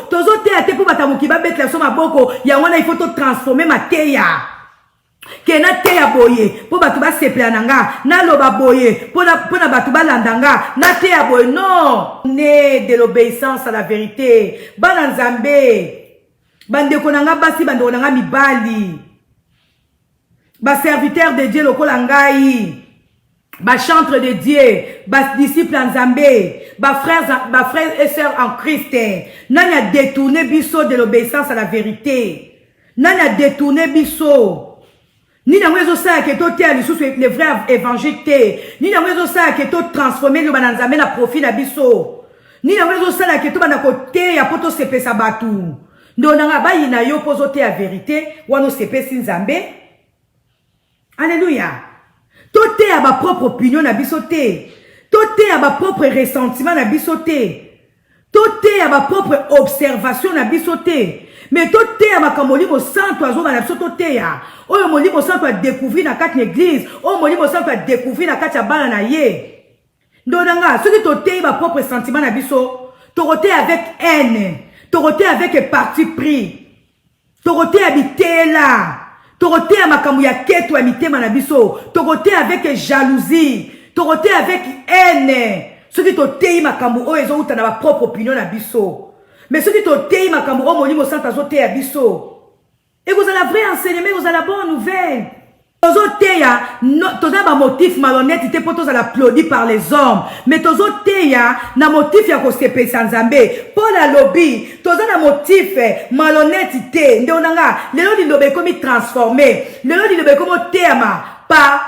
tozo teya te po batamuki ba betla so maboko ya wana il faut to transformer ma teya kena teya boye po batu ba sepela nanga na loba boye pona batu ba landanga na teya boye non né de l'obéissance à la vérité bana nzambe bandeko nanga basi bandeko nanga mibali ba serviteur de Dieu lokola ngai ba chantre de Dieu ba disciple nzambe ba frères et sœurs en Christ nani a détourné biso de l'obéissance à la vérité nani a détourné biso ni na mwezo sa ke to te lisusu le vrai évangile te ni na mwezo sa ke to transformer le bananzambe na profit na biso ni na mwezo sa ke to bana ko te ya poto sepesa batu ndonanga bayi na yo pozo te ya vérité wano sepesi nzambe. Alléluia. Tout est à ma propre opinion na bisoté. Tout est à ma propre ressentiment na bisoté. Tout est à ma propre observation na bisoté. Mais tout est à ma kamolimo santo azo na bisoté ya. Oh molimo santo a découvrir na quatre église. Oh molimo santo a découvrir na quatre bana na ye. Ndonanga, ce qui tout est ma propre sentiment na biso. Toroté avec haine. Toroté avec parti pris. Toroté habité là. Toroté à makamou ya keto ya mitema na biso. Toroté avec jalousie. Toroté avec haine. Ce qui totei makamou o ezo uta na ma propre opinion na biso. Mais ce qui totei makamou o molimo santa zote ya biso. Et vous avez la vraie enseignement, vous avez la bonne nouvelle. Tozoteya, toza ba motif malhonnête te poto za applaudi par les hommes. Mais tozoteya na motif ya ko sepesa nzambe. Pour la lobby, toza na motif malhonnête te. Ndonanga, lelo di lobe komi transformé. Lelo di lobe komo tema pa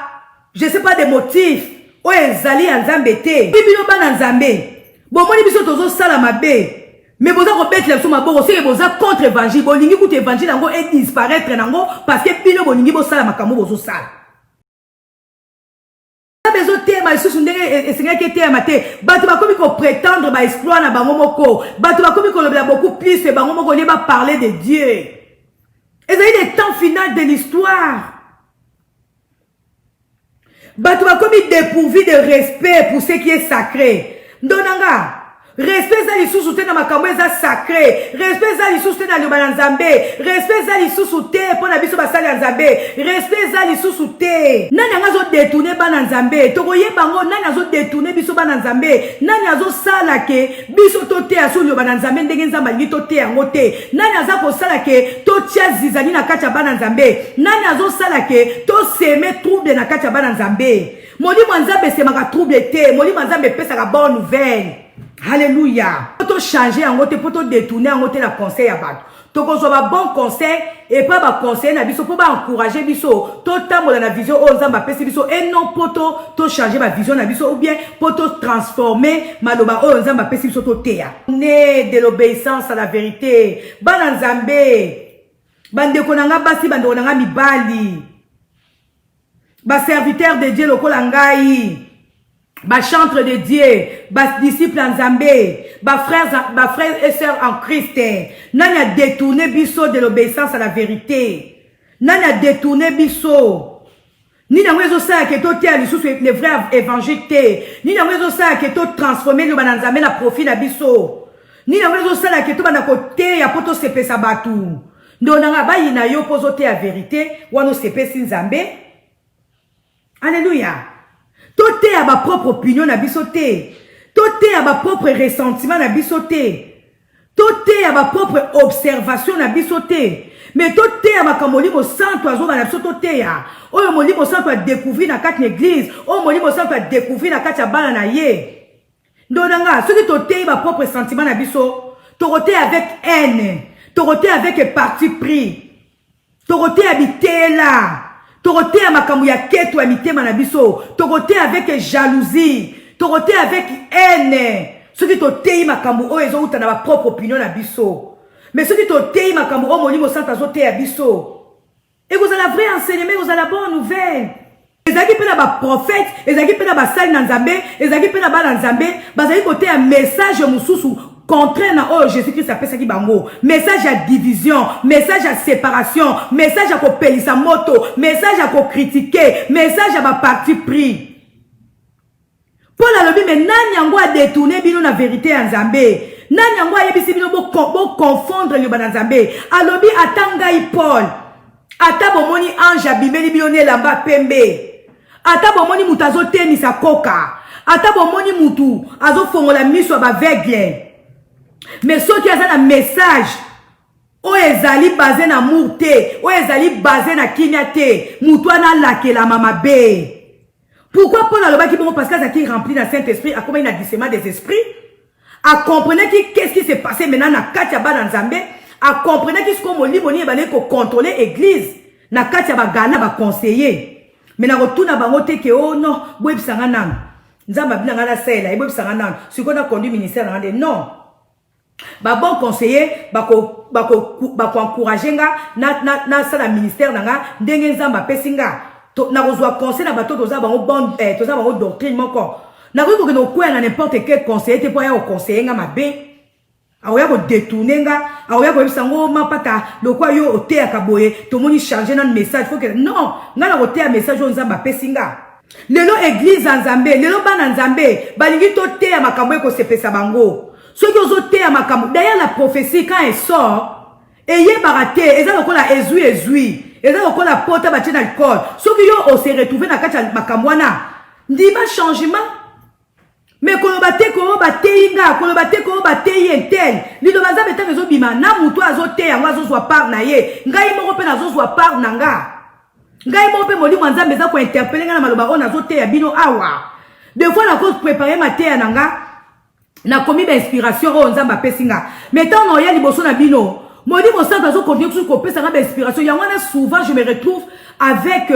je sais pas des motifs. O ezali nzambe te. Bibilo bana nzambe. Bon moni biso tozo sala mabe. Mais vous avez fait la somme à bord, vous avez contre évangile, vous avez fait évangile et disparaître parce que vous avez fait ça, vous avez fait ça. Vous avez fait ça, vous avez fait ça, vous avez prétendre exploit na bangomoko, beaucoup plus et bangomoko ne va parler de Dieu. Et c'est le temps final de l'histoire. Vous avez dépourvu de respect pour ce qui est sacré. Ndonanga. Respect za lisusu te na makambo eza sacré. Respect za lisusu te na liloba nzambe. Respect za lisusu te pona biso basali ya nzambe. Respect za lisusu te. Nani azo détourner bana nzambe? Tokoyeba ngo nani azo détourner biso bana nzambe? Nani azo sala ke biso to te aso liloba nzambe ndenge nzamba lingi to te yango te? Nani aza ko sala ke to tia zizali na kati ya bana nzambe? Nani azo sala ke to seme trouble na kati ya bana nzambe? Molimo nzambe semaka trouble te. Molimo nzambe pesa ka bonne nouvelle. Alléluia. Pour changer en côté, pour détourner en côté la conseil à battre. Tu as bon conseil et pas un conseil na biso pour encourager biso. Tout temps dans la vision on zamba pesi biso et non pour to changer ma vision na biso ou bien pour to transformer maloba on zamba pesi biso to teya. Né de l'obéissance à la vérité. Bana nzambe. Bande konanga basi bande konanga mibali. Ba serviteur de Dieu lokola ngai. Ba chantre de Dieu, ba disciple nzambe, ba frères et sœurs en Christ. Nani a détourné biso de l'obéissance à la vérité. Nani a détourné biso. Ni na mwezo sa ke to te lisusu le vrai évangile te. Ni na mwezo sa ke to transformer le bananzambe na profit na biso. Ni na mwezo sa ke to bana ko te ya poto sepesa batu. Ndonanga bayi na yo pozo te ya vérité, wano sepesi nzambe. Alléluia. Tout est à ma propre opinion na bisoté. Tout est à ma propre ressentiment na bisoté. Tout est à ma propre observation na bisoté. Mais tout est à ma kamolimo santo azo na bisoté ya. Oh molimo santo a découvrir na quatre église. Oh molimo santo a découvrir na quatre bana na ye. Ndonanga, ce qui tout est ma propre sentiment na biso. Toroté avec haine. Toroté avec parti pris. Toroté habité là. Toroté à makamou ya keto ya mitema na biso. Toroté avec jalousie. Toroté avec haine. Ce qui totei makamou o ezo uta na ma propre opinion na biso. Mais ce qui totei makamou o molimo santa zote ya biso. Et vous avez la vraie enseignement, vous avez la bonne nouvelle. Ezaki pe na ba prophète, ezaki pe na ba sali na nzambe, ezaki pe na ba na nzambe, bazali côté un message mususu. Contraire na oh Jésus-Christ appelle ça qui bango. Message à division, message à séparation, message à ko pelisa moto, message à ko critiquer, message à ma parti pris. Paul a dit mais nani yango a détourné bino na vérité en Zambé. Nani yango ayebisi bino bo confondre liloba na Nzambe. Alobi atangai Paul. Ata bomoni ange abimeli bino ne lamba pembe. Ata bomoni mutu azotenisa koka. Ata bomoni mutu azofongola miso aveugle. Mais soki aza na message o ezali basé na amour te, o ezali basé na kimia te, mutu ana lakela mama be. Pourquoi Paul alobaki bongo? Parce qu'il rempli dans Saint-Esprit, a combien d'agissement des esprits, a comprenait qu'est-ce qui s'est passé maintenant na katia ba na Nzambe, a comprenait qu'est-ce qu'on moli boni ebale ko contrôler église, na katia ba gana ba conseiller. Mais na retourna bango te ke oh non, boye bisanga nan. Nzamba bilanga na sela, boye bisanga nan. Si qu'on a conduit ministère na de non. Ba bon conseiller, bako encourager nga na sala ministère nga ndenge Nzamba pesinga. Na rozwa conseil na bato toza bango bon toza bango doctrine moko. Na ko ko no kwa na n'importe quel conseiller te po ya o conseiller nga mabe. Aoya ko détourner nga, aoya ko bisango mapata lokwa yo ote akaboye, to moni changer na message faut que non, nga na ote ya message on Nzamba pesinga. Lelo église Nzambe, lelo bana Nzambe, balingi to te ya makambo ko sepesa bango. Ceux qui osent te ya makambo, d'ailleurs la prophétie quand elle sort, eye baraté, eza lokola ezui. Et là, on a porté à battre dans le corps. Ceux qui ont se retrouvé dans le Makamwana. Dis pas changement. Mais quand on batte, quand on batte, quand on batte, quand on batte, tel. L'île Maza est un réseau bima. Na moutou azote, en oiseau soit par naye. Ngaï moropé nazo soit par nanga. Ngaï moropé moli manza meza pour interpeller na malobaron azote ya bino awa. Des fois, la cause préparer ma terre nanga. Na commis d'inspiration au nzamba pesinga. Mais tant on y a liboso na bino. Moi, je dis, je continue toujours à faire inspiration. Il y a souvent, je me retrouve avec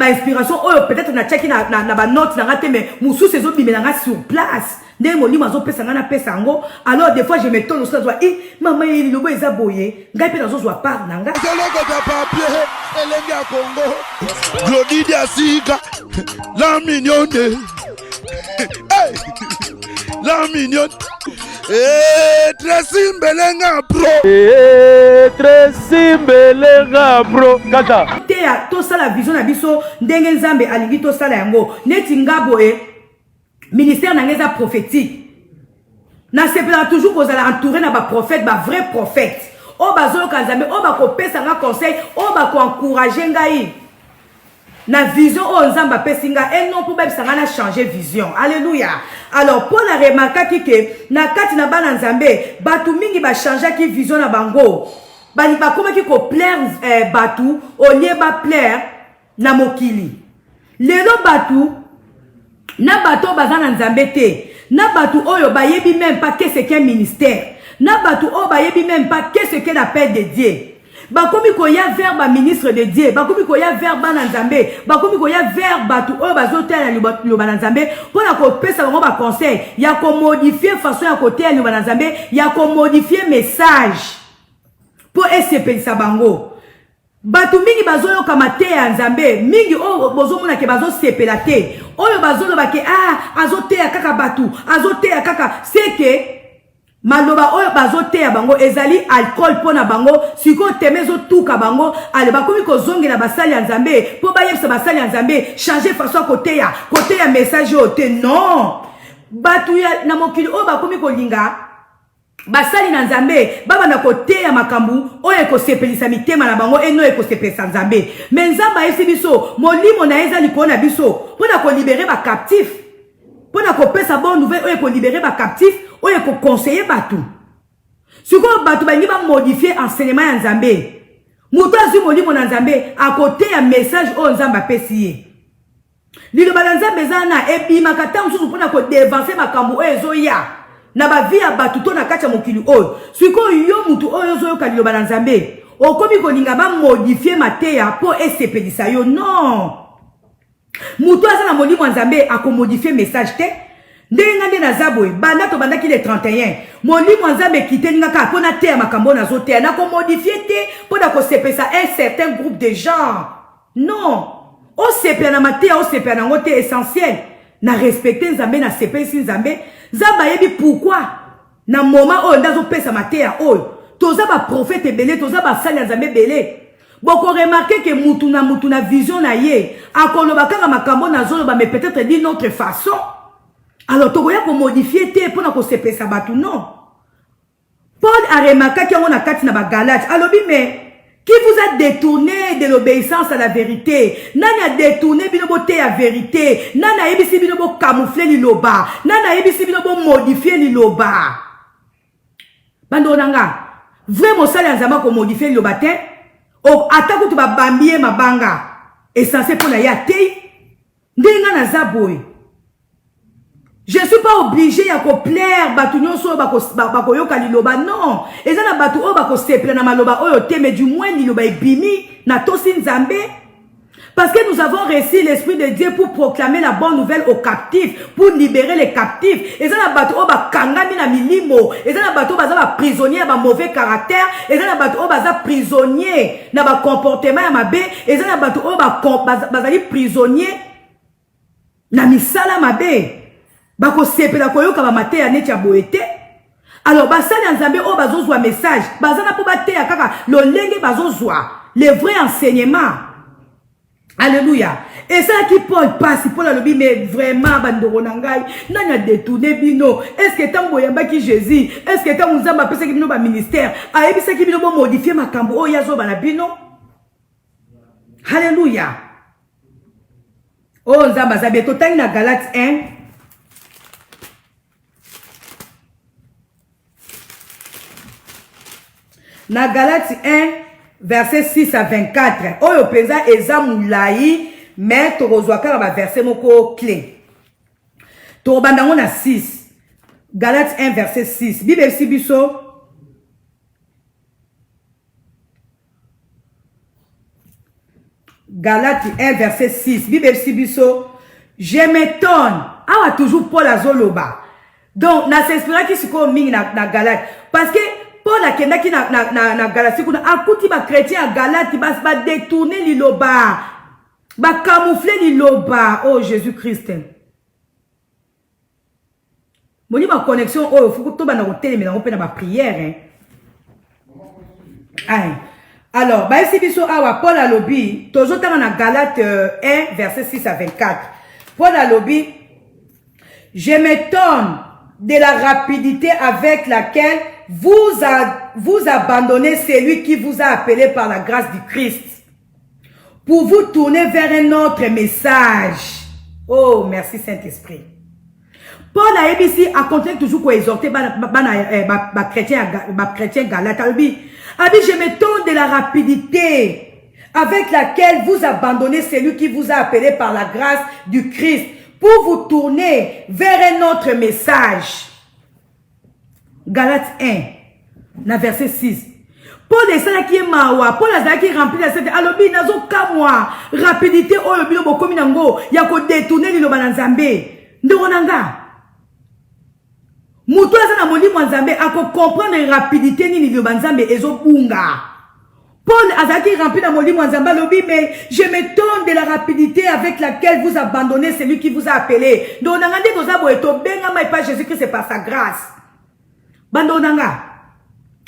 inspiration. Oh, peut-être na check na note na raté, mais moussou ces autres bimenanga sur place. Dès mon livre, alors des fois, je me tourne au stade, maman, il est le boye. Gaïpe dans son part, nanga. Glodidia Siga, la mignonne. La mignonne. Tracy Mbelenga bro. Kata. Théa, tout ça la vision na biso ndenge Nzambe alingi to sala yango. Neti ngabo ministère na ngeza prophétique. Na sepela toujours qu'on allait entourer na ba prophète, ba vrai prophète. O bazolo kanzambe, o ba ko pesa nga conseil, o ba ko encourager ngai. Na vision o Nzamba pesinga et non pour même ça na changer vision. Alléluia. Alors Paul a remarqué que na kati na bana Nzambe batu mingi ba changer ki vision na bango. Bali ba koma ki ko plaire batu au lieu ba plaire na mokili. Lelo batu na batu bazana Nzambe te. Na batu oyo ba yebi même pas qu'est-ce qu'un ministère. Na batu o ba yebi même pas qu'est-ce qu'un appel de Dieu. Bakomi koya vers ba ministre de Dieu, bakomi koya vers bana Nzambe, bakomi koya vers batu o bazote na liloba na Nzambe pona ko pesa bango ba conseil, ya ko modifier façon ya côté ya liloba na Nzambe, ya ko modifier message pour SPL bango. Batu mingi bazoyo kamate ya Nzambe, mingi o bozomona ke bazo sepela te. Oyo bazolo ba ke azote ya kaka batu, azote ya kaka, c'est que maloba oyo bazote ya bango ezali alcool pona bango siko temezo tuka bango ale bakomi ko zongela basali ya Nzambe po bayebisa basali ya Nzambe changer façon côté ya message ote non batu ya na mokili oyo bakomi ko linga basali na Nzambe baba na côté ya makambu oyo ko sepelisa mitema na bango eno eko sepelisa Nzambe mais Nzamba esi biso molimo na ezali kona biso pona ko libérer ba captif pona ko pesa bonne nouvelle oyo ko libérer ba captif oyo ko conseiller batu. Siko batu bangi ba modifier enseignement ya Nzambe. Mutu azu molimo na Nzambe à côté ya message o Nzamba pesiye. Liloba na Nzambe zana ebima kata mususu pona ko devancer makambo oyo ezoya. Na ba vie ya batu to na kacha mokili oyo. Siko yo mutu oyo zoyo ka liloba na Nzambe. Okomi ko linga ba modifier mateya po esepelisa yo non. Mutu azana molimo Nzambe akomodifier message te. Ndenge na zabwe banda to banda ki le 31 molimo Nzambe kite ngaka pona te makambo na zote na ko modifier te pona ko sepesa un certain groupe de gens non o sepela na matea o sepela na ngote essentiel na respecter Nzambe na sepesi Nzambe Nzamba yebi pourquoi na moment o ndazo pesa matea o toza ba prophète belé toza ba sali Nzambe belé boko remarquer que mutu na vision na ye akoloba kaka makambo na zolo mais peut-être d'une autre façon. Alors, tu vas modifier tes pour que se pesa batu non. Paul a remarqué qu'il y a un akati na ba Galate. Alors, mais qui vous a détourné de l'obéissance à la vérité? Nani a détourné binoboté à vérité? Nani a ebisi binobo camoufler liloba? Nani a ebisi binobo modifier liloba? Bando nanga, vraiment ça les nzamba ko modifier liloba te? O atako tu ba bambie mabanga. Essentiel pour la yate. Ndenga na zaboy. Je ne suis pas obligé à plaire batunyo so bako yoka liloba non. Eza na batu o bako seple na maloba oyo te, mais du moins liloba ebimi na tosi nzambe. Parce que nous avons reçu l'Esprit de Dieu pour proclamer la bonne nouvelle aux captifs, pour libérer les captifs. Eza na batu o bakangami na milimo, eza na batu o baza ba prisonnier ba mauvais caractère, eza na batu o baza prisonnier na ba comportement ya mabe, eza na batu o bazali prisonnier na misala mabe. Bako sepela koyoka ba mateya neti ya boete. Alors basali nzambe o bazozwa message, bazana po bateya kaka lolenge bazozwa le vrai enseignement. Alléluia. Et ça qui Paul passe pour la lobby, mais vraiment bandoro nangai nanya détourné bino. Est-ce que tant boyamba ki Jésus? Est-ce que tant nzamba pesa ki bino ba ministère? A ebisa ki bino bo modifier makambo o yazo bana bino? Alléluia. Oh nzamba zabe to tani na Galates 1. Na Galates 1, verset 6 à 24. Oyo penza eza moulayi, mais torozwaka ba verset moko clé. Torobandango na 6. Galates 1, verset 6. Bible si biso. Galates 1, verset 6. Bible si biso. Je m'étonne. Awa toujours Paul azoloba. Donc, na s'inspira ki siko mingi na Galates. Parce que Paul a kendaki na Galati kuna akuti ba chrétien à Galati ba détourner liloba, ba camoufler liloba. Oh Jésus-Christ. Moni ma connexion oh faut que to ba na hôtel mais na pe na ba prière hein. Alors, ba ici biso awa Paul a lobby, tozotanga na Galate 1 verset 6 à 24. Paul a lobby, je m'étonne de la rapidité avec laquelle vous abandonnez celui qui vous a appelé par la grâce du Christ pour vous tourner vers un autre message. Oh, merci Saint-Esprit. Paul a ici a continué toujours pour exhorter chrétien Galate. Je m'étonne de la rapidité avec laquelle vous abandonnez celui qui vous a appelé par la grâce du Christ pour vous tourner vers un autre message. Galates 1, na verset 6. Paul est là qui est mawa. Paul est là qui est rempli de cette. Alors, il n'a aucun mois. Rapidité, oh, le bilo bokomi nango. Ya ko détourner l'ilo bananzambe. Ndonanga. Moutou la na moli mwanzambe. A ko comprendre rapidité ni l'ilo bananzambe. Ezo bunga. Paul a qui rempli dans mon lit mwanzamba lobi, mais je m'étonne de la rapidité avec laquelle vous abandonnez celui qui vous a appelé. Ndonanga ndi tozabo eto benga ma pas Jésus-Christ, c'est par sa grâce. Bandonanga.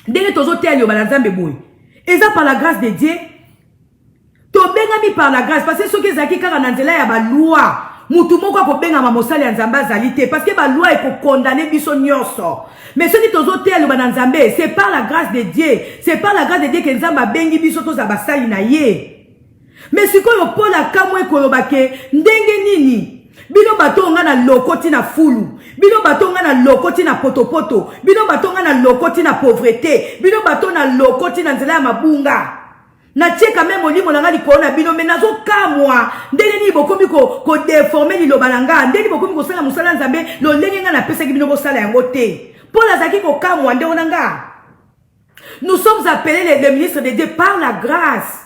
Dès tozo telio bananzambe boy. Et ça par la grâce de Dieu. To benga mi par la grâce parce que ceux qui zaki kaka nanzela ya ba loi. Mutu moko ko benga ma mosali ya nzamba zalité parce que ba loi est pour condamner biso nyonso. Mais ceux qui tozo telio bananzambe, c'est par la grâce de Dieu. C'est par la grâce de Dieu que nzamba bengi biso to za basali na ye. Mais sikoyo Paul akamwe kolobake ndenge nini? Bino batonga na lokoti na fulu. Bino batonga na lokoti na potopoto. Bino batonga na lokoti na pauvreté. Bino batonga na lokoti na nzela ya mabunga. Na tcheka même olimo nanga likona bino menazo kamwa. Ndenge ni bokomi ko déformer liloba nanga. Ndenge bokomi ko sala musala nzambe lo ndenge nga na pesa ki bino ko sala yango te. Paul azaki ko kamwa ndenge nanga. Nous sommes appelés les ministres de Dieu par la grâce.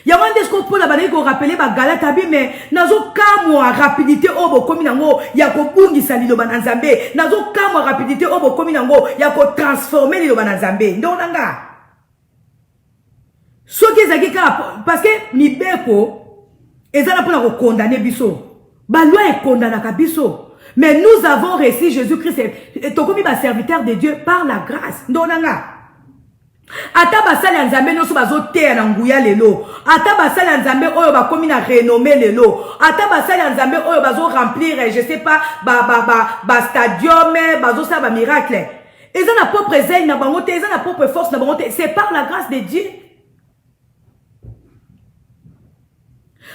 Yawande sko Paul abandaki ko rappeler ba Galata bi mais nazo kamwa rapidité obo komi nango ya ko bungisa liloba na nzambe. Nazo kamwa rapidité obo komi nango ya ko transformer liloba na nzambe. Ndenge nanga. Soki ezaki kaka parce que mibeko ezala pona ko condamner biso. Ba loi est condamnaka biso. Mais nous avons reçu Jésus-Christ et tokomi ba serviteur de Dieu par la grâce. Ndonanga. Ata basali ya nzambe noso bazoteya na nguya lelo. Ata basali ya nzambe oyo bakomi na renommé lelo. Ata basali ya nzambe oyo bazo remplir je sais pas ba stadium bazo sa ba miracle. Ils ont la propre zèle, ils ont la propre force, c'est par la grâce de Dieu.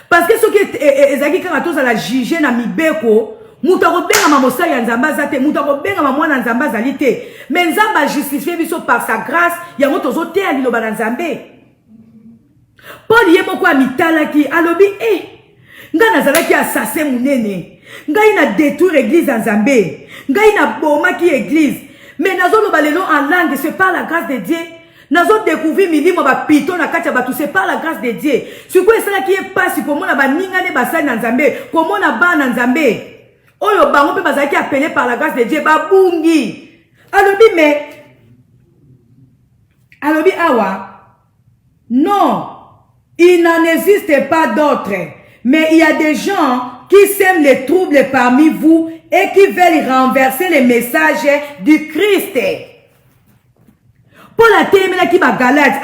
Parce que ceux qui ezaki quand tous à la juger na mibeko, mutako benga mamosa ya nzamba zate, mutako benga mwana nzamba zalite. Mais nzamba justifie biso par sa grâce, ya moto zote ya liloba na nzambe. Paul yemoko amitala ki alobi nga nazalaki assassin munene. Ngai na détruire église en nzambe. Ngai na boma ki église. Mais nazo loba lelo en langue, c'est par la grâce de Dieu. Nazo découvrir milimo ba pito na katia batu, c'est par la grâce de Dieu. Siko esala ki e pasi komona ba ningane basali na nzambe, komona ba na nzambe. Oyo bango pe bazaki appelé par la grâce de Dieu ba bungi. Alobi awa. Non, il n'en existe pas d'autres. Mais il y a des gens qui sèment les troubles parmi vous et qui veulent renverser les messages du Christ. Paul a terminé qui va Galate.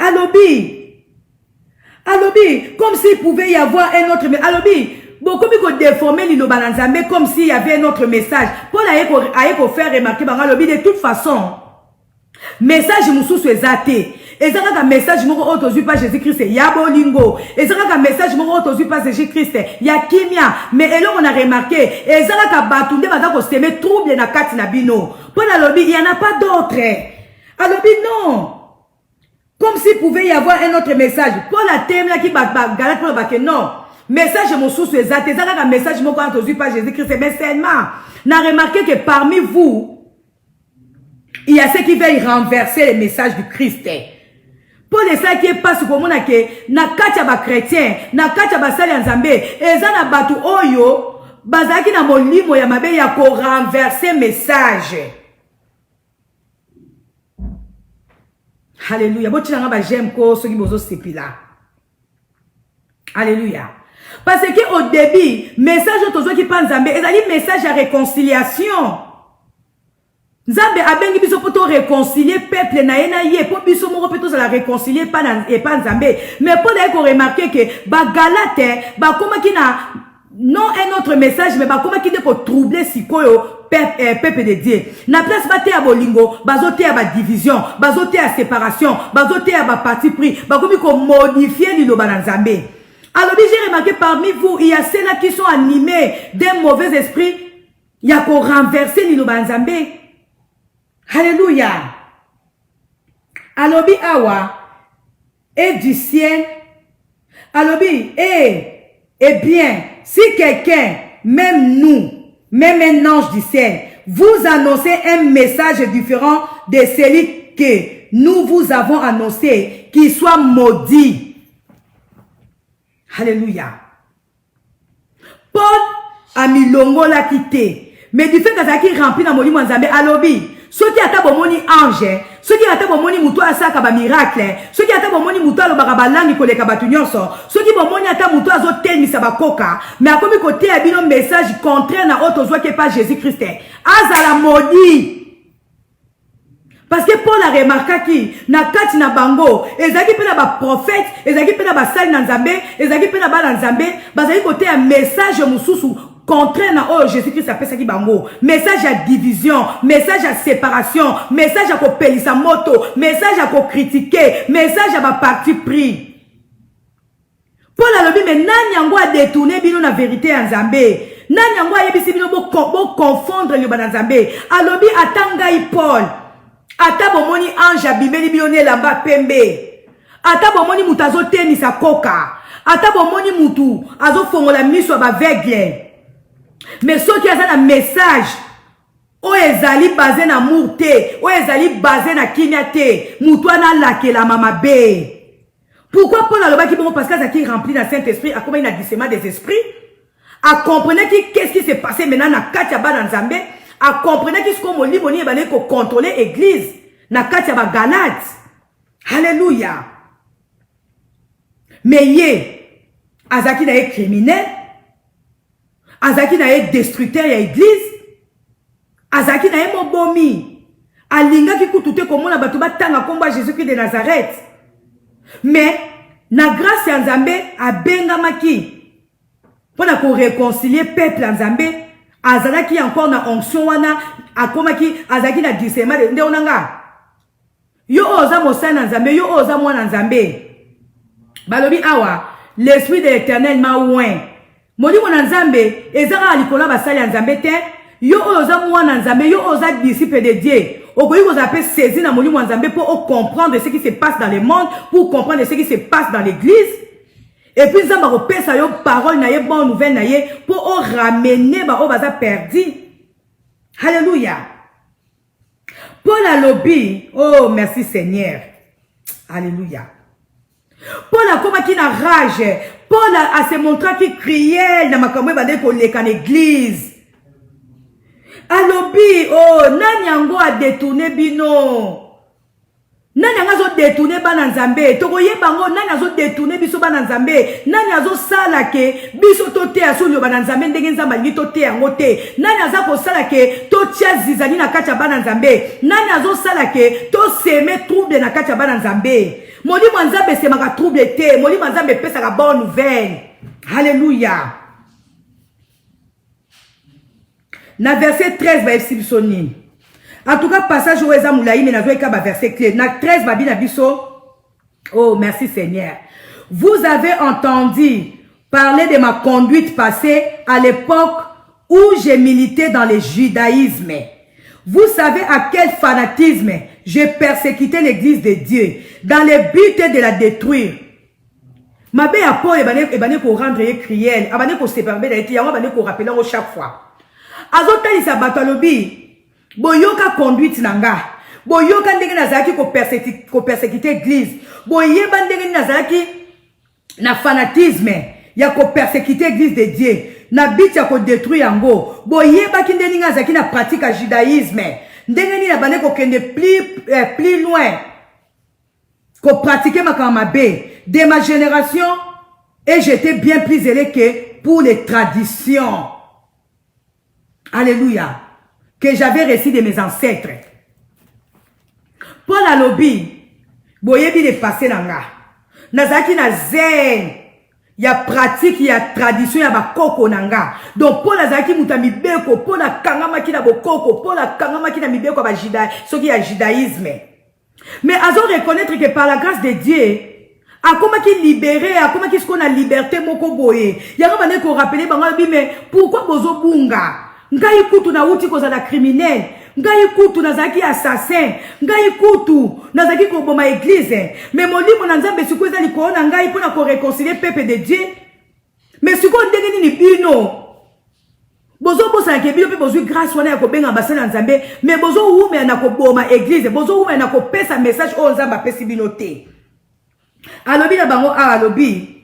Alobi, comme s'il pouvait y avoir un autre message. Alobi, beaucoup de déformer l'Iloba Nzambe comme s'il y avait un autre message. Paul a faire remarquer, alobi, de toute façon, message moussou ezate. Et ça un message moko autozu pas Jésus-Christ, ya bolingo. Et ça un message moko autozu pas Jésus-Christ, ya kimia. Mais alors on a remarqué, et ça ka batunde bazako semer trouble na kati na bino. Paul alobi, il y en a pas d'autres. Alobi non. Comme s'il pouvait y avoir un autre message. Paul a terminé qui galate pour le non. Message mon sous ezate, ça un message moko autozu pas Jésus-Christ, mais seulement n'a remarqué que parmi vous il y a ceux qui veulent renverser les messages du Christ. Paul est ça qui est pas ce qu'on a que na katia ba chrétien, na katia ba sali nzambe, eza na batu oyo bazaki na molimo ya mabe ya ko renverser message. Alléluia. Boti nga ba j'aime ko soki bozo sepila. Alléluia. Parce que au début, message tozo ki pa nzambe, ezali message à réconciliation. Nzambe abengi biso poto réconcilier peuple na ye po biso moko peto za la réconcilier pas nzambe. Mais pour qu'on remarquer que ba galate ba koma ki na non un autre message mais ba koma ki de ko troubler sikoyo peuple de Dieu. Na place ba te ya bolingo, bazote ya ba division, bazote ya séparation, bazote ya ba parti pris, ba komi ko modifier liloba na nzambe. Alors j'ai remarqué parmi vous il y a ceux-là qui sont animés d'un mauvais esprit, il y a ko renverser liloba na nzambe. Alléluia. Alobi awa et du ciel. Alobi eh bien, si quelqu'un, même nous, même un ange du ciel, vous annoncez un message différent de celui que nous vous avons annoncé, qu'il soit maudit. Alléluia. Paul a mis longo la quitté. Mais du fait qu'il remplit dans mon Nzambe, alobi. Ceux qui attendent au moni ange, ceux qui attendent au moni muto asaka ba miracle, ceux qui attendent au moni muto alo bakabalangi koleka batunyonso, ceux qui au moni attendent muto azo tenisa bakoka, mais akomi côté abino message contraire na autre soit que pas Jésus-Christ. Azala maudit. Parce que Paul a remarqué qui na kati na bango, ezaki pe na ba prophète, ezaki pe na ba sali na nzambe, ezaki pe na ba na nzambe, bazali côté un message mususu contraire na oh Jésus-Christ appelle ça qui bango, message à division, message à séparation, message à ko pelisa moto, message à ko critiquer, message à ba parti pris. Paul a dit mais nani yango a détourné bino na vérité en Nzambe. Nani yango a yebisi bino bo confondre le ba Nzambe. Alobi atangai Paul. Ata bomoni ange abimeli bino ne lamba pembe. Ata bomoni mutu azo tenisa koka. Ata bomoni mutu azo fongola miso ba aveugle. Mais ceux qui ont un message, o ezali basé na amour te, o ezali basé na kimia te, mutua na lake la mama be. Pourquoi Paul a le baki bon parce qu'il remplit dans Saint-Esprit, a comment il a discernement des esprits, a comprenez qu'est-ce qui s'est passé maintenant na katia ba dans Nzambe, a comprenez qu'est-ce qu'on moli boni ba ko contrôler église na katia ba Galate. Alléluia. Mais yé azaki na criminel. Azaki na ye destructeur ya église. Azaki na ye mobomi. Alinga ki kutute komona batu batanga komba Jésus-Christ de Nazareth. Mais na grâce ya Nzambe abenga maki. Pona ko réconcilier peuple Nzambe, azalaki encore na onction wana akomaki azalaki na discernement nde onanga yo oza mosala nzambe yo oza mwana nzambe balobi awa l'esprit de l'éternel m'a oint molimo na nzambe ezaka likolo basali ya nzambe te yo oza mwana nzambe yo oza disciple de Dieu okoki kozala pe saisi na molimo ya nzambe pour comprendre ce qui se passe dans le monde pour comprendre ce qui se passe dans l'église. Et puis, ça va repasser yo parole na ye bonne nouvelle na ye pour ramener ba o baza perdu. Alléluia. Paul a lobby. Oh, merci Seigneur. Alléluia. Paul a comme qui na rage. Paul a se montré qui criait dans ma caméra bande pour l'église. A lobby. Oh, nani yango a détourné bino. Nani azo détourner bana nzambe toko yebango nani azo détourner biso bana nzambe nani azo sala ke biso to te aso yo bana nzambe ndenge nzamba ngi to te yango te nani aza ko sala ke to tia zizani na kacha bana nzambe nani azo sala ke to seme trouble na kacha bana nzambe molimo nzambe semaka trouble te molimo nzambe pesa ka bonne nouvelle. Alléluia. Na verset 13 ba efsibisoni. En tout cas, passage où Eza Moulaï, mais n'a pas verset clé. Na 13 babi na biso. Oh, merci Seigneur. Vous avez entendu parler de ma conduite passée à l'époque où j'ai milité dans le judaïsme. Vous savez à quel fanatisme j'ai persécuté l'église de Dieu dans le but de la détruire. Ma bé à Paul, ebane ko rendre criel, ebane ko séparer d'ailleurs, yango ebane ko rappeler chaque fois. Azota isa batalobi. Boyoka conduite nanga. Boyoka ndenge nazaki ko persécuter église. Boyeba ndenge nazaki na fanatisme ya ko persécuter église de Dieu. Na bit ya ko détruire yango. Boyeba ki ndenge nazaki na pratique à judaïsme. Ndenge ni na bane ko kende plus loin. Ko pratiquer makamabé de ma génération et j'étais bien plus zélé que pour les traditions. Alléluia. Que j'avais reçu de mes ancêtres. Paul a lobby, boyebi de passer nanga. Nazaki na zen, ya pratique, ya tradition, ya bakoko nanga. Donc Paul azaki mutami beko, Paul a kangama ki na bokoko, Paul a kangama ki na mibeko ba judaïsme, ce qui est judaïsme. Mais azon reconnaître que par la grâce de Dieu, a comment qui libéré, a comment qui ce qu'on a liberté moko boye. Yanga bane ko rappeler banga bi mais pourquoi bozo bunga? Ngai kutu na uti koza na criminel, ngai kutu na zaki assassin, ngai kutu na zaki ko boma église. Mais molimo na nzambe siko ezali ko na ngai pona ko réconcilier peuple de Dieu. Mais siko ndenge ni bino. Bozo bosa ke bino pe bozo grâce wana ya ko benga basana nzambe, mais bozo ume na ko boma église, bozo ume na ko pesa message o nzamba pesi bino te. Alobi na bango alobi.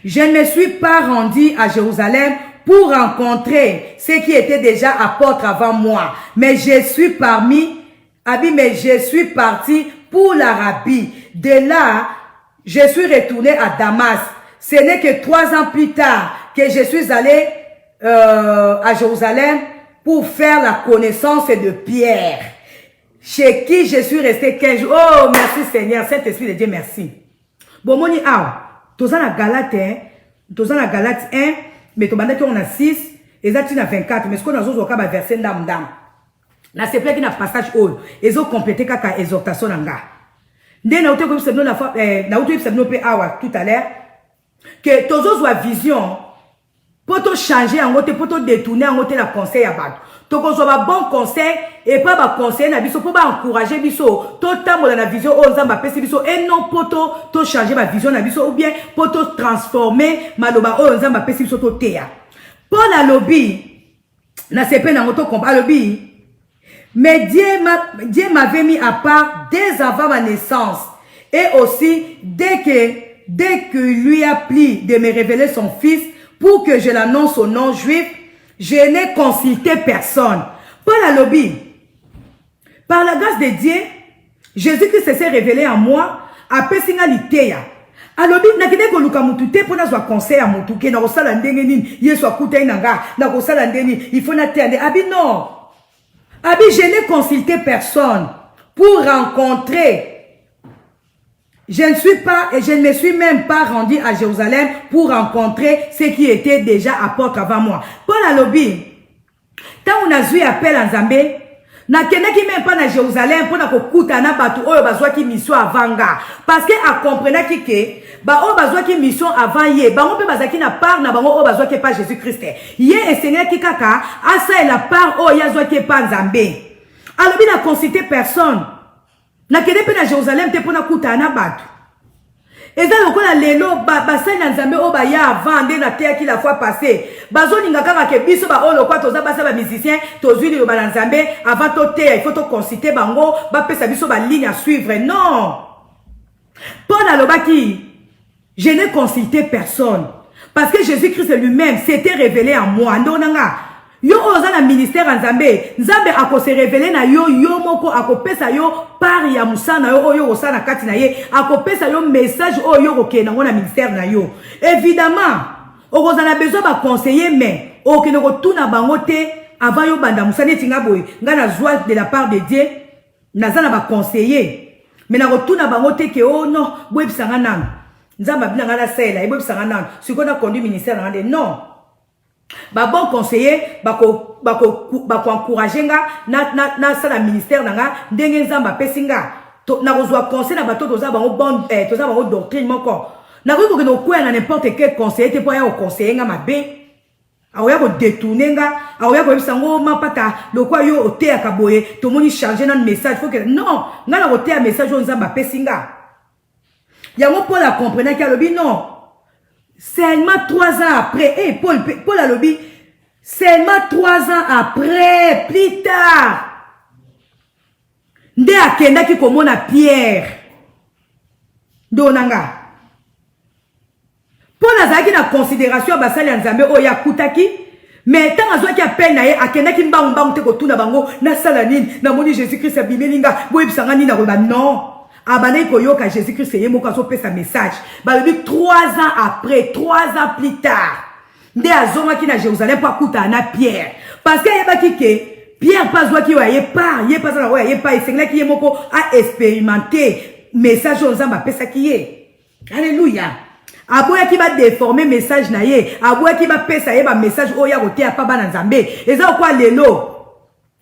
Je ne me suis pas rendu à Jérusalem pour rencontrer ceux qui étaient déjà apôtres avant moi. Mais je suis parti pour l'Arabie. De là, je suis retourné à Damas. Ce n'est que 3 ans plus tard que je suis allé à Jérusalem pour faire la connaissance de Pierre, chez qui je suis resté 15 jours. Oh, merci Seigneur, Saint-Esprit de Dieu, merci. Bon, moni, toza na Galate 1, mais tobandaki on a 6, ezati na 24, mais ce qu'on a zozo kaba verset ndam. Na se plaît qui na passage oyo, ezo compléter kaka exhortation nanga. Nde na uto ko bisebno la fois na uto bisebno pe awa tout à l'heure que tozo zwa vision pour to changer en côté pour to détourner en côté la conseil à bato. To ko zwa bon conseil et pas ba conseil na biso pour ba encourager biso to tambola na vision o nzamba pesi biso et non pour to changer ma vision na biso ou bien pour to transformer maloba o nzamba pesi biso to teya. Paul a lobby na sepe na moto combat lobby. Mais Dieu m'avait mis à part dès avant ma naissance et aussi dès que lui a plu de me révéler son fils pour que je l'annonce au nom juif, je n'ai consulté personne. Paul a lobby. Par la grâce de Dieu, Jésus-Christ s'est révélé en moi, après singaliteya. Alobi nakide ko luka mutu te pona zwa conseil à mutu ke na ko sala ndenge nini yesu akuta inanga na ko sala ndenge il faut na tende abi non. Abi je n'ai consulté personne pour rencontrer. Je ne me suis même pas rendu à Jérusalem pour rencontrer ceux qui étaient déjà apôtres avant moi. Paul a lobby. Tant on a vu appel en Zambé, na kendaki même pas na Jérusalem pour na kokuta na batu oyo bazwaki mission avanga parce que a comprenaki ke ba oyo bazwaki mission avant ye bango pe bazaki na part na bango oyo bazwaki pa Jésus Christ ye esengaki kaka asa la part oyo yazwaki pa Nzambe alobi na consulter personne na kende pe na Jérusalem te pona kuta na batu eza lokola lelo basali na Nzambe oyo baya avant nde na teaki la fois passée bazoninga kaka ke biso ba olo kwa toza basa ba musicien tozwi le ba Nzambe avant to te il faut to consulter bango ba pesa biso ba ligne à suivre non Paul alobaki je n'ai consulté personne parce que Jésus-Christ lui-même s'était révélé en moi ndonanga yo oza na ministère Nzambe Nzambe ako se révéler na yo yo moko ako pesa yo par ya musana yo oyo osana kati na ye ako pesa yo message oyo ko na ngona ministère na yo évidemment okoza na besoin ba conseiller mais okene ko tuna bango te avant yo banda musana tinga boy nga na joie de la part de Dieu nazana ba conseiller mais na ko tuna bango te ke oh non boy bisanga nan Nzamba bina ngana sela ebo bisanga nan sikona conduit ministère ngande non ba bon conseiller bako encourager nga na sala ministère nanga ndenge Nzamba pesinga na kozwa conseil na bato toza bango bon toza bango doctrine moko na ko ko no kwa na n'importe quel conseiller te po ya conseiller nga mabe aoya ko détourner nga aoya ko bisango mapata lokwa yo ote akaboye to moni charger na message faut que non nga na ote message on Nzamba pesinga yango Paul a compris que alobi non seulement 3 ans après, Paul a lobby, seulement 3 ans après, plus tard, nde akenda ki komona Pierre, donanga. Paul azaki na considération basali ya Nzambe oya kutaki, mais tant azwaki appel na ye akenda ki mbang te kotuna bango na sala nini, na moni Jésus-Christ abimelinga, boyebisanga nini na koba non. Abane koyoka Jésus-Christ yé moko azope sa message. Balobi 3 ans après, 3 ans plus tard. Nde azoma ki na Jérusalem pa kuta na Pierre. Parce que yebaki ke Pierre pas zwa ki wa ye pas na wa ye pas esengla ki ye moko a expérimenter message on Nzamba pesa ki ye. Alléluia. Aboya ki ba déformer message na ye, aboya ki ba pesa ye ba message oya kote pa ba na Nzambe. Eza kwa lelo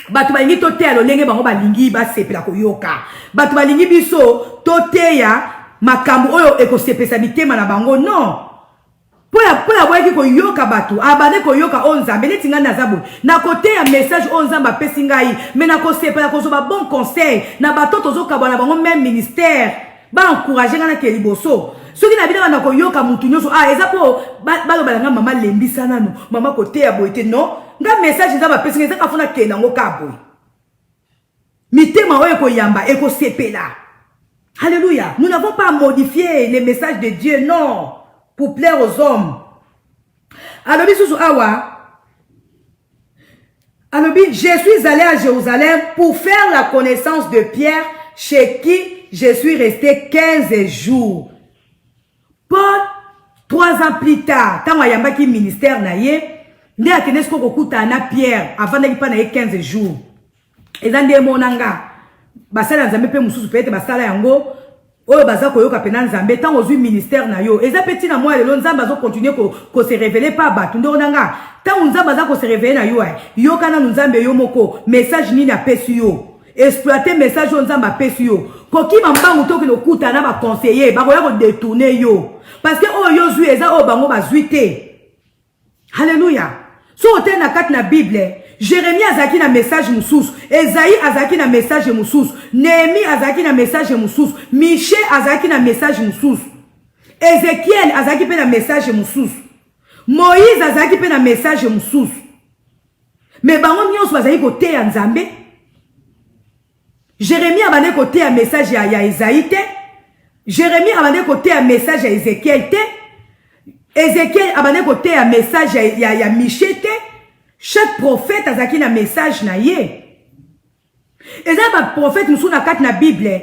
batu balingi toteya lolenge bango balingi basepela koyoka batu balingi biso toteya makambo oyo ekosepesa mitema na bango non pola boyaki koyoka batu abane koyoka o Nzambe neti nga nazabu na koteya message o Nzamba pesi ngai mais na kosepela kozoba bon conseil na bato tozokabwa na bango même ministère ba encourager nga na keliboso soki na bina na koyoka mutu nyoso eza po balobala nga mama lembisa nanu mama koteya boyete non nga message Nzamba pesi ngai zaka funa kenda ngo kaboy mitema oyo koyamba ekosepela. Alléluia. Nous n'avons pas modifié les messages de Dieu non pour plaire aux hommes. Alors biso awa alors je suis allé à Jérusalem pour faire la connaissance de Pierre chez qui je suis resté 15 jours. Paul 3 ans plus tard tant ayamba ki ministère na ye nde akenesko kokuta na Pierre avant de pa na 15 jours. Ezande monanga basala Nzambe pe mususu pe ete basala yango oyo baza koyoka pena Nzambe tant ozui ministère na yo eza petit na moi lelo Nzambe azo continuer ko se révéler pas batu ndonanga tant Nzambe aza ko se révéler na yo yo kana Nzambe yo moko message nini apesi yo exploiter message on Nzambe apesi yo koki mambangu to kino kuta na ba conseiller ba koya ko détourner yo parce que oyo zui eza o bango bazui te. Alléluia. So ote na kat na Bible Jérémie azaki na message mususu, Esaïe azaki na message mususu, Néhémie azaki na message mususu, Michée azaki na message mususu, Ézéchiel azaki pe na message mususu, Moïse azaki pe na message mususu. Mais bango nyonso bazaki kote ya Nzambe. Jérémie abane kote ya message ya Esaïe te, Jérémie abane kote ya message ya Ézéchiel te, Ézéchiel abane kote ya message ya Michée te. Chaque prophète a zaki na message na ye. Et ça, ba prophète nous na kat na Bible.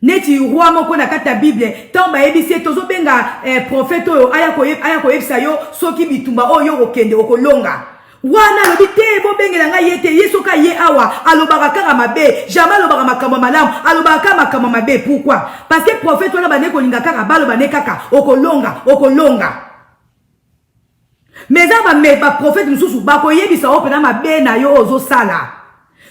Neti roi moko na kat na Bible. Tant ba ebisi tozo benga prophète oyo aya ko yebisa yo soki bitumba oyo okende okolonga. Wana lobi te bo bengela nga yete yeso ka ye awa alobaka kaka mabe jamais alobaka makambo malamu alobaka makambo mabe. Pourquoi? Parce que prophète wana bane kolinga kaka balo bane kaka okolonga. Mais ça prophète mususu bakoyebisa o pena mabe na yo ozo sala.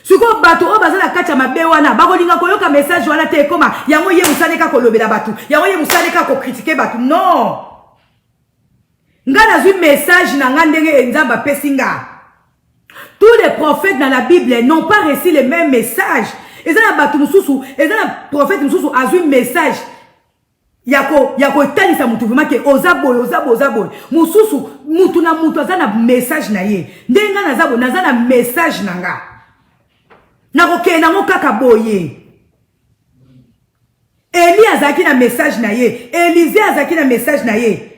Suko bato o bazala kacha mabe wana bakolinga koyoka message wana te koma yango ye musaleka kolobela batu yango ye musaleka ko critiquer batu non. Nga nazwi message na nga ndenge nzamba pesinga. Tous les prophètes dans la Bible n'ont pas reçu les mêmes messages. Et ça na batu mususu, et ça na prophète mususu azwi message. Yako talisa mutu vraiment ke ozaboy. Mususu mutu na mutu azana message na ye. Ndenga nazana message nanga. Nakoke nango kaka boye. Eli azaki na message na ye. Élisée azaki na message na ye.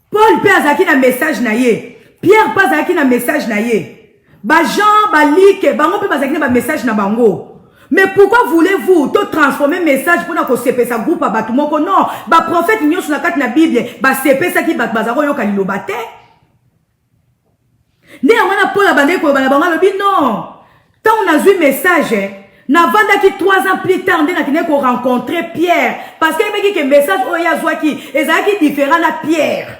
Paul pe azaki na message na ye. Pierre pas azaki na message na ye. Ba Jean, ba Like, bango pe azaki na message na bango. Mais pourquoi voulez-vous tout transformer message pour que sepe sa groupe à batumoko? Non, ba prophète nyo sur la carte na Bible, ba sepe sa ki bazaro yo kalilo bate. Ne amana Paul abandé ko bana bango lobi non. Tant on a vu message, na vanda ki 3 ans plus tard ndena kine ko rencontrer Pierre parce que meki ke message oya zwaki ezaki différent na Pierre.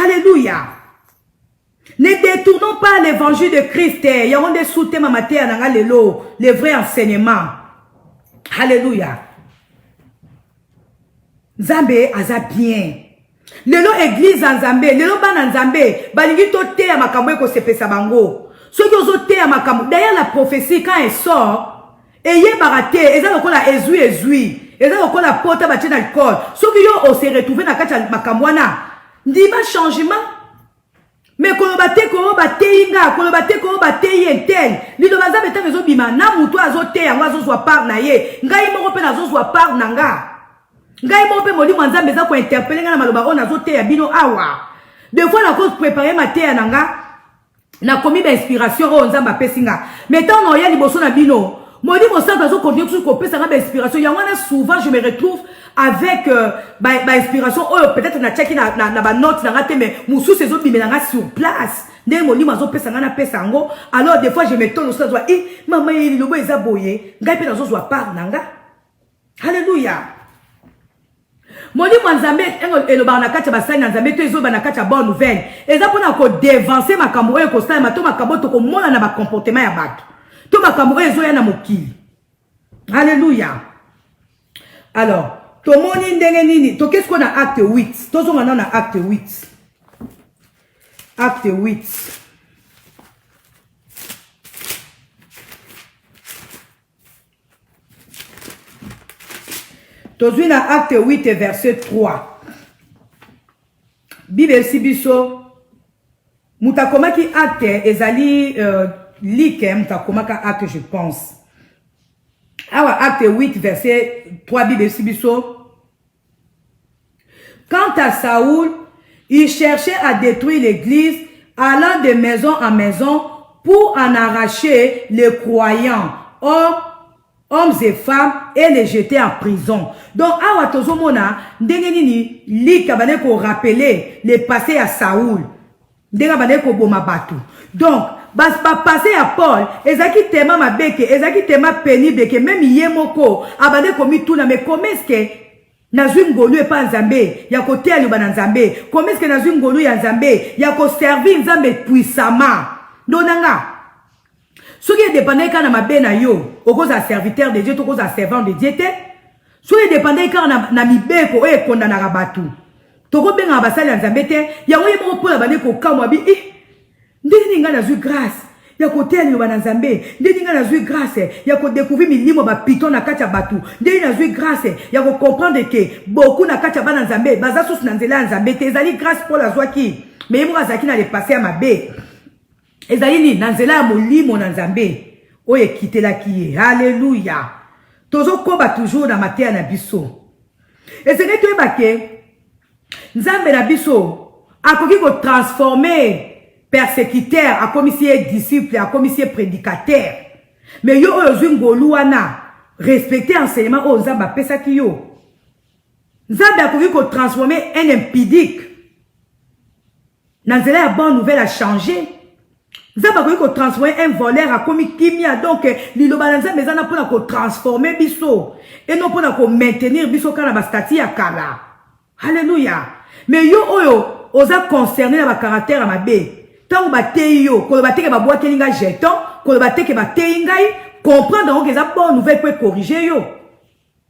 Alléluia. Ne détournons pas l'évangile de Christ. Il y a des sous-thèmes en matière les vrais enseignements. Alléluia. Nzambe aza bien. Lelo église en Nzambe, lelo ban en Nzambe, balingi to te ya makambo ko sepesa bango. Ceux qui osent te ya makambo, d'ailleurs la prophétie quand elle sort, eye barate, eza lokola ezui. Eza lokola porte ba tena alcool. Ceux qui yo se retrouver na kati makambo wana, ndima changement. Mais kolobate ko bate inga, kolobate ko bate yentel. Lido baza beta mezo bima na mutu azote yango azozwa par na ye. Ngai moko pe nazozwa par na nga. Ngai moko pe moli mwanza meza ko interpeller nga na maloba on azote ya bino awa. Des fois la cause préparer ma terre na nga. Na komi ba inspiration o nzamba pesinga. Mais tant no ya liboso na bino. Moli mo sa bazo continuer toujours ko pesa nga ba inspiration. Yango na souvent je me retrouve avec ba inspiration peut-être na check na ba note na ngate mais musu ces autres bimelanga sur place ndé moli mazo pesa nga na pesa ngo alors des fois je me tourne sur toi maman il lobo eza boye ngai pe nazo zwa par nanga. Alléluia. Moli mwanzambe eloba na kati ba sai na nzambe to ezoba na kati ya bonne nouvelle eza pona ko dévancer makambo e ko sala mato makambo to ko mona na ba comportement ya bato to makambo ezo ya na mokili. Alléluia. Alors tomoni ndenge nini to qu'est-ce qu'on a acte 8 tozo ngana na acte 8 acte 8 tozo na acte 8 verset 3 Bible sibiso mutakomaki acte ezali like mutakomaka acte je pense. Awa acte 8 verset 3 Bible sibiso. Quant à Saoul, il cherchait à détruire l'église, allant de maison en maison pour en arracher les croyants, hommes et femmes, et les jeter en prison. Donc, awa tozomona, ndengenini, li kabane ko rappeler les passés à Saoul. Ndengabane ko boma batu. Donc, bas pas passer à Paul, ezaki tema mabeke, ezaki tema pénible que même yemoko, abane komi tout na mais comment est-ce que nazwi ngolu e pa nzambe ya kote ali bana nzambe comment est-ce que nazwi ngolu ya nzambe ya ko servir nzambe puissamment ndonanga soki dépendait kana mabe na yo okoza serviteur de Dieu to koza servant de Dieu te soki dépendait kana na mibeko e kondanaka batu toko benga basali ya nzambe te yango ye moko pola bane ko kamwa bi ndeni nga nazwi grâce ya kote ali bana nzambe ndeni nga nazwi grâce ya ko découvrir milimo ba piton na kati ya batu ndeni nazwi grâce ya ko comprendre que beaucoup na kati ya bana nzambe baza susu na nzela ya nzambe te ezali grâce pour la zwaki mais yemo azaki na le passé ya mabe ezali ni na nzela ya molimo na nzambe oyo ekitelaki ye. Alléluia. Tozokoba toujours na mateya na biso ezenge toyeba ke nzambe na biso akoki ko transformer persécuteur, a commissaire disciple, a commissaire prédicateur. Mais yo ozwi ngolu wana respecter enseignement o nzamba pesa ki yo. Nzamba akoki ko transformer un impudique. Nanzela ya bonne nouvelle a changé. Nzamba akoki ko transformer un voleur a komi kimia donc liloba nzamba ezana pona ko transformer biso et non pona ko maintenir biso kana ba statut ya kala. Alléluia. Mais yo oyo oza concerné na ba caractère mabe. Tant ba teyo, ko ba teke ba boîte linga jeton, ko ba teke ba teingai, comprendre donc que ça bonne nouvelle peut corriger yo.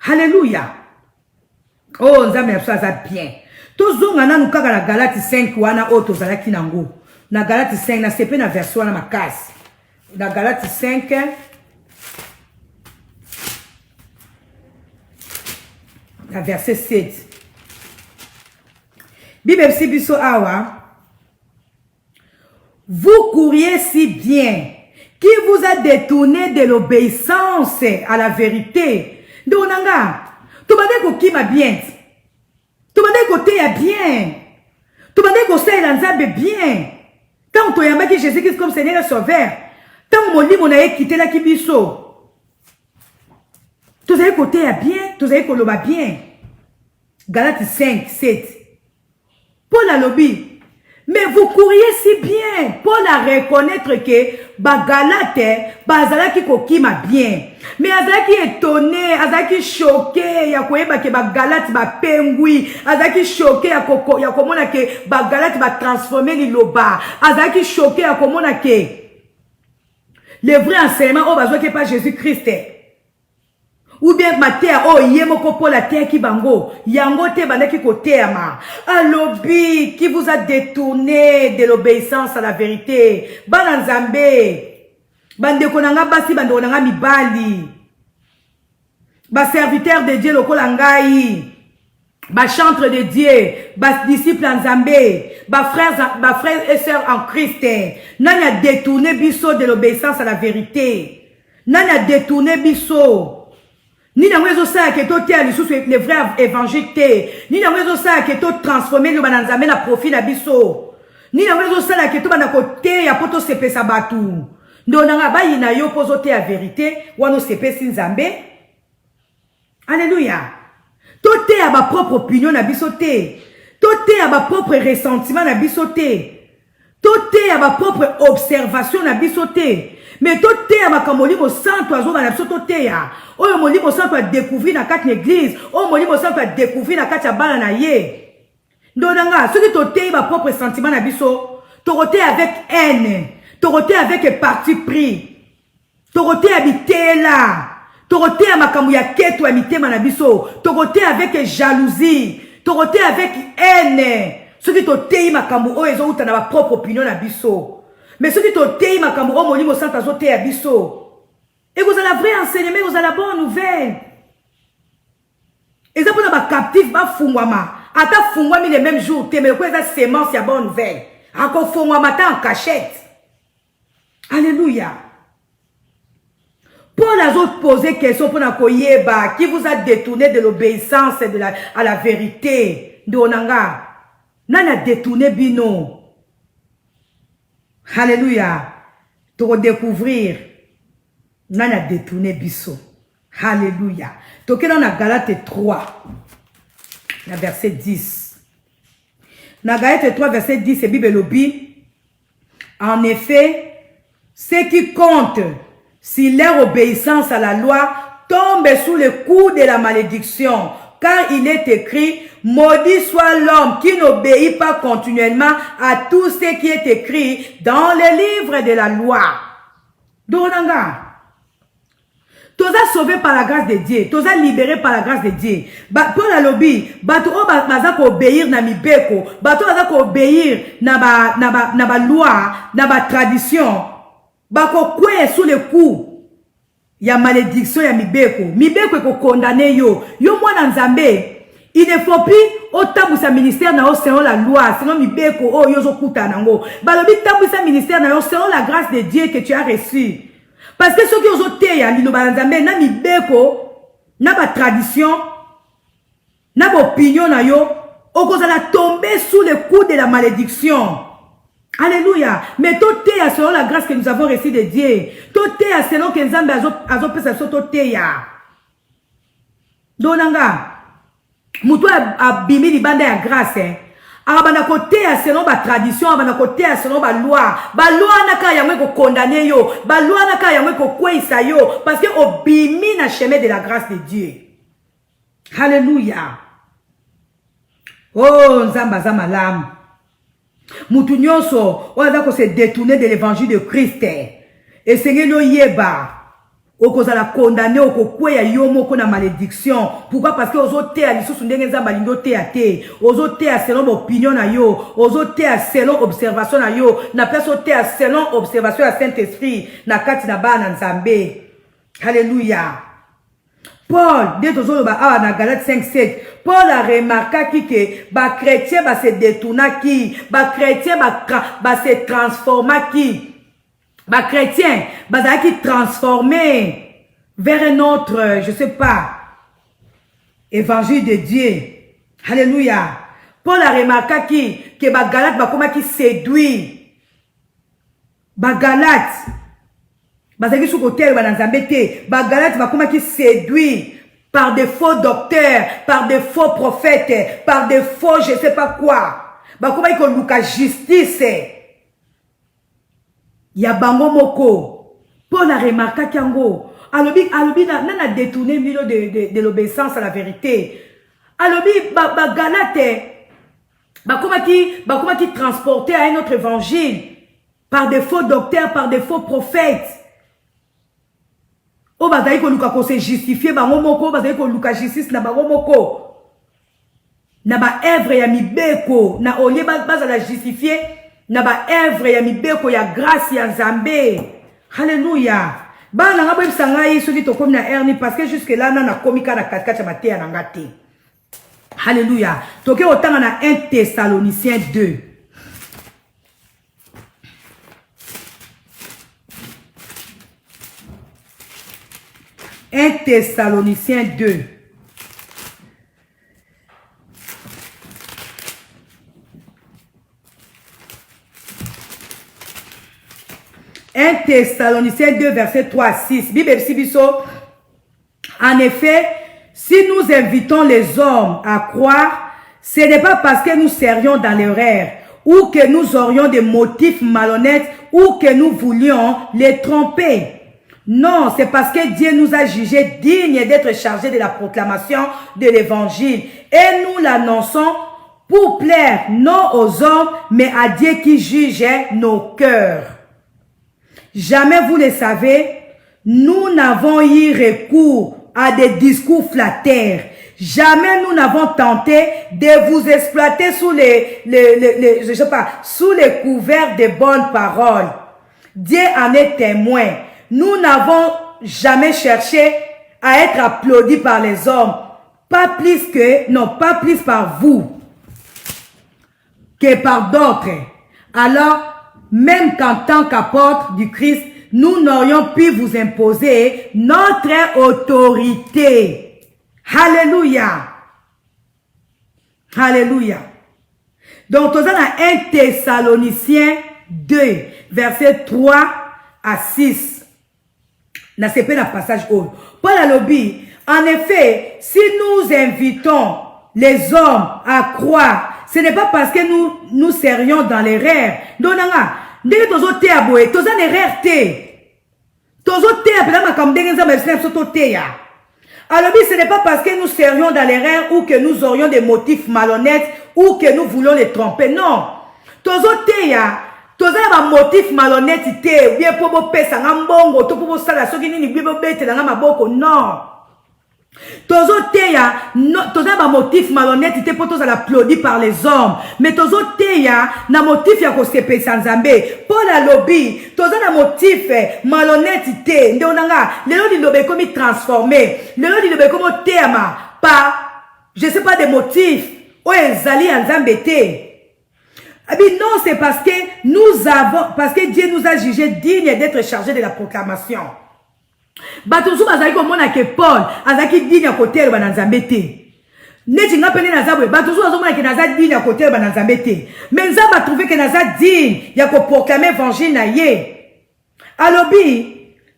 Alléluia. Oh, nzambe ça bien. Tozonga na nukaka na Galate 5 wana o tozalaki nango. Na Galate 5 na sepe na version wana makasi. Na Galate 5 na verset 7. Bible Sibiso awa. Vous couriez si bien qui vous a détourné de l'obéissance à la vérité. Donanga, tu m'as dit que qui m'a bien. Tu m'as dit que tu es bien. Tu m'as dit que c'est l'anzabe bien. Tant que tu as dit Jésus-Christ comme Seigneur et Sauveur. Tant que mon livre a quitté la kibiso. Tu as dit que tu es bien. Tu as dit que tu es bien. Galates 5, 7. Paul a lobby. Mais vous couriez si bien. Paul a reconnaître que Bagalate, Bazalaki kokima bien. Mais Azaki étonné, Azaki choqué, ya koyeba ke Bagalate ba pengui, Azaki choqué ya komona ke Bagalate ba transformer liloba, Azaki choqué ya komona ke le vrai enseignement o bazwa ke pas Jésus-Christ. Ou bien matéa oh yemoko pour la terre qui bango yango te bandaki koteama alobi qui vous a détourné de l'obéissance à la vérité bananzambe bande konanga basi bande konanga mibali ba serviteur de Dieu lokola ngai ba chantre de Dieu ba disciple nzambe ba frères et sœurs en Christ nani a détourné biso de l'obéissance à la vérité nani a détourné biso ni na wezo sa ke to tia lisusu le vrai évangile te ni na wezo sa ke to transformer le bananzambe na profit na biso ni na wezo sa ke to bana kote ya poto sepesa batu ndonanga bayi na yo pozo te ya vérité wano sepesi nzambe. Alléluia. To te ya ba propre opinion na biso te, to te ya ba propre ressentiment na biso te, to te ya ba propre observation na biso te. Mais tout est à ma camolimo santo azo na biso tout est ya. Oyo molimo santo a découvrir na quatre église, oyo molimo santo a découvrir na quatre bala na ye. Ndonanga, ceux qui tout est ba propre sentiment na biso, toroté avec haine, toroté avec parti pris. Toroté habité là. Toroté à makamou ya keto habité na biso, toroté avec jalousie, toroté avec haine. Ceux qui tout est makamou oyo ezo uta na ba propre opinion na biso. Mais ceux qui t'ont téi makambo o molimo santa zo te abiso. Et vous avez la vraie enseignement, vous avez la bonne nouvelle. Et ça pour la captif ba fungwama. Ata fungwami les mêmes jours, te mais quoi ça sémence ya bonne nouvelle. Encore fungwama ta en cachette. Alléluia. Paul a posé question pour na koyeba qui vous a détourné de l'obéissance à la vérité. De onanga. Nana détourné bino. Alléluia. Tu vas découvrir. Nana détourné biso. Alléluia. Tu es dans la Galate 3. La verset 10. Dans la Galate 3, verset 10, c'est Bible Lobby. En effet, ce qui compte, si leur obéissance à la loi tombe sous le coup de la malédiction, car il est écrit, maudit soit l'homme qui n'obéit pas continuellement à tout ce qui est écrit dans les livres de la loi. Donanga. Toza sauvé par la grâce de Dieu. Toza libéré par la grâce de Dieu. Pour la lobby, bato o baza ko obéir na mibeko, bato baza ko obéir na ba loi, na ba tradition. Bako kwe sous le coup. Ya malédiction ya mibeko. Mibeko ko condamné yo. Yo mwana nzambe. Il ne faut plus autant sa ministère na selon la loi, sinon mibeko oh yozo kuta nango. Balobi tambu sa ministère na selon la grâce de Dieu que tu as reçu. Parce que ceux qui ont été ya lino banzambe na mibeko na ba tradition na ba opinion na yo okozala tomber sous le coup de la malédiction. Alléluia. Mais tout est selon la grâce que nous avons reçue de Dieu. Tout est selon que Nzambe azo pesa so tout est ya. Donanga. Moutou a bimi li banda ya grâce. Abana kote selon ba tradition, abana kote selon ba loi. Ba loi naka yamwe ko condamner yo. Ba loi naka yamwe ko kweisa yo. Parce que o bimi na chemin de la grâce de Dieu. Alléluia. Oh, Nzamba zamalam. Mutu nyonso oza ko se détourner de l'évangile de Christ. Et Seigneur no yeba okozala condamné okokweya yo moko na malédiction. Pourquoi? Parce que ozotea lisusu ndenge nzamba lingo tea te. Ozotea selon opinion na yo, ozotea selon observation na yo, na place otea selon observation ya Saint-Esprit na kati na bana nzambe. Alléluia. Paul, dès tozoloba awa na Galates 5:7, Paul a remarqué que ba chrétien ba se détourna qui, ba chrétien ba se transforma qui. Ba chrétien ba qui transformé vers un autre, je sais pas, évangile de Dieu. Alléluia. Paul a remarqué que ba Galates ba comment qui séduit. Ba Galates bazaki sous côté bananzambete, ba Galates ba comment qui séduit par des faux docteurs, par des faux prophètes, par des faux je sais pas quoi. Ba comment il luka justice. Ya bango moko. Paul a remarqué qu'ango alobi na détourné milieu de l'obéissance à la vérité. Alobi ba Galates ba comment qui transporter à un autre évangile par des faux docteurs, par des faux prophètes. O bazali ko luka ko se justifier bango moko, bazali ko luka justice na bango moko. Na ba œuvre ya mibeko, na olie bazala justifier na ba œuvre ya mibeko ya grâce ya Nzambe. Alléluia. Ba na ngabo bisanga yi soki to komi na erni parce que jusque là na komika na katikati ya mateya na ngati. Alléluia. Toke otanga na 1 Thessaloniciens 2. 1 Thessaloniciens 2. Thessaloniciens 2, verset 3 à 6. Bible Sibiso. En effet, si nous invitons les hommes à croire, ce n'est pas parce que nous serions dans l'erreur ou que nous aurions des motifs malhonnêtes ou que nous voulions les tromper. Non, c'est parce que Dieu nous a jugés dignes d'être chargés de la proclamation de l'évangile. Et nous l'annonçons pour plaire non aux hommes, mais à Dieu qui juge nos cœurs. Jamais, vous le savez, nous n'avons eu recours à des discours flatteurs. Jamais nous n'avons tenté de vous exploiter sous je sais pas, sous les couverts de bonnes paroles. Dieu en est témoin. Nous n'avons jamais cherché à être applaudis par les hommes, pas plus par vous que par d'autres. Alors, même qu'en tant qu'apôtres du Christ, nous n'aurions pu vous imposer notre autorité. Alléluia. Alléluia. Donc, nous avons 1 Thessaloniciens 2, verset 3 à 6. Dans ce passage haut. Paul a lobby. En effet, si nous invitons les hommes à croire, ce n'est pas parce que nous serions dans l'erreur. Donc, dès que nous sommes aboués, nous sommes en erreur. Nous sommes alors, ce n'est pas parce que nous serions dans l'erreur ou que nous aurions des motifs malhonnêtes ou que nous voulons les tromper. Non. Nous sommes un motif malhonnête. Bien pour pesa ngambongo, to pour sala soki nini bibo bete na maboko. Non. Tozoteya, toza motif malhonnête pour tous applaudi par les hommes. Mais tozoteya na motif ya ko sepe sanzambe. Paul a lobby, toza na motif malhonnête te. Ndonanga, lelo di lobe komi transformé. Lelo di lobe komo tema par je sais pas des motifs. O ezali anzambe te. Non, c'est parce que Dieu nous a jugés dignes d'être chargés de la proclamation. Batusu bazali ko mona ke Paul azaki digne à côté ba nzambe te. Neti nga pene na zabwe batusu azomona ke naza digne à côté ba nzambe te. Mais nzamba trouvé que naza digne ya ko proclamer évangile na ye. Alobi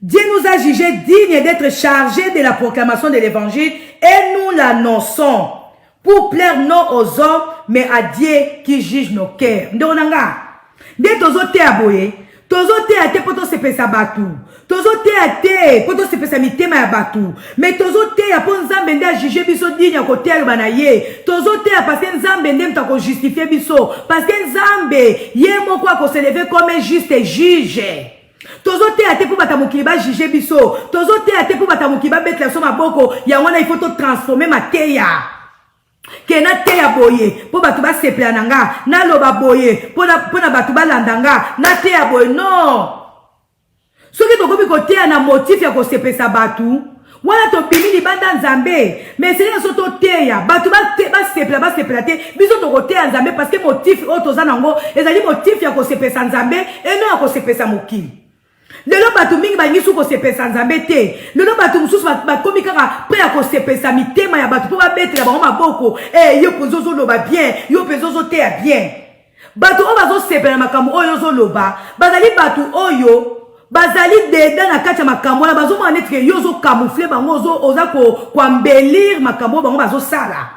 Dieu nous a jugés dignes d'être chargés de la proclamation de l'évangile et nous l'annonçons pour plaire non aux hommes mais à Dieu qui juge nos cœurs. Ndonanga. Dès tozote aboye, tozote ate poto se pesa batu. tozo teya te po tosepesa mitema ya bato mais tozo teya po nzambe nde ajuge biso digne ya kotelema na ye tozo teya parce que nzambe nde mutu akojustifie biso parce que nzambe ye moko akoseleve comme un juste juge tozo teya te po bata mokili bajuge biso tozo teya te po bata mokili babetela biso maboko yango wana il faut totransforme mateya ke na teya boye po bato basepela na nga naloba boye po na bato balanda nga na teya boye non soki tokomi koteya na motif ya kosepesa batu wana tobimi libanda nzambe mais seli naso toteya batu basepela te biso tokoteya nzambe parce que motif oyo toza nango ezali motif ya kosepesa nzambe eno ya kosepesa mokili lelo batu mingi balingi su kosepesa nzambe te lelo batu mosusu bakomi kaka mpe ya kosepesa mitema ya batu mpo babetela bango maboko yo mpenza ozoloba bien yo mpenza ozoteya bien batu oyo bazosepela makambo oyo ozoloba bazali batu oyo bazali deda na kati ya makambo wana bazomona neti ke yo ozokamufle bango oza koambelire makambo bango bazosala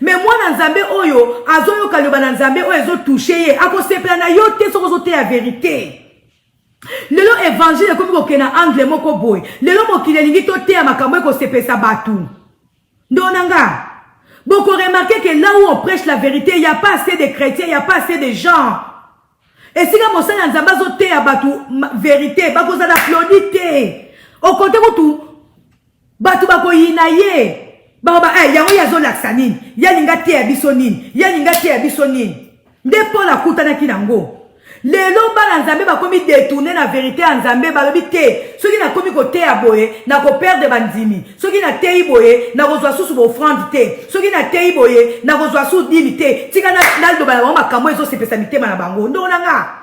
me mwana nzambe oyo azoyoka liloba na nzambe oyo ezotouche ye akosepela na yo te soki ozoteya verite lelo évangile ekomi kokena angle moko boye lelo mokili elingi toteya makambo ekosepesa batu ndonanga boko remarquer que là où on prêche la vérité il n'y a pas assez de chrétiens il n'y a pas assez de gens et si la mosala nzambe azoteya batu vérité bakozala aplodi te okote kutu batu bakoyina ye bakoba yango ye azolakisa nini yalinga teya biso nini yalinga teya biso nini nde Paul akutanaki nango lelo bana nzambe bakomi détourner na vérité ya nzambe balobi te soki nakomi koteya boye nakoperdre bandimi soki nateyi boye nakozwa susu baofrande te soki nateyi boye nakozwa susu dimi te tika naloba na bango makambo ezosepesa mitema na bango ndonanga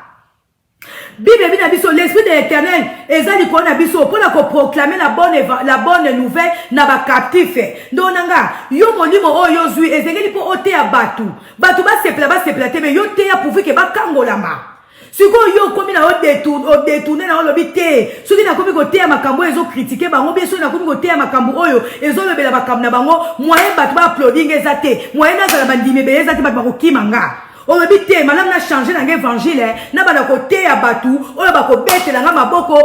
Bible bina biso l'esprit de l'Éternel eza likolo na biso mpona koproclamer la bonne nouvelle na bakaptif ndonanga yo molimo oyo ozwi ezengeli mpo oteya batu basepela te me yo teya pourvu ke bakangolama sikoyo yo komi na odetourne na olobi te soki nakomi koteya makambo ezokritike bango bien soki nakomi koteya makambo oyo ezolobela makambo na bango moyen bato baaplodinga eza te moyen nazala bandimi ebele eza te bato bakokima nga olobi te malamu na change nanga évangile na bana koteya batu oyo bakobetela nga maboko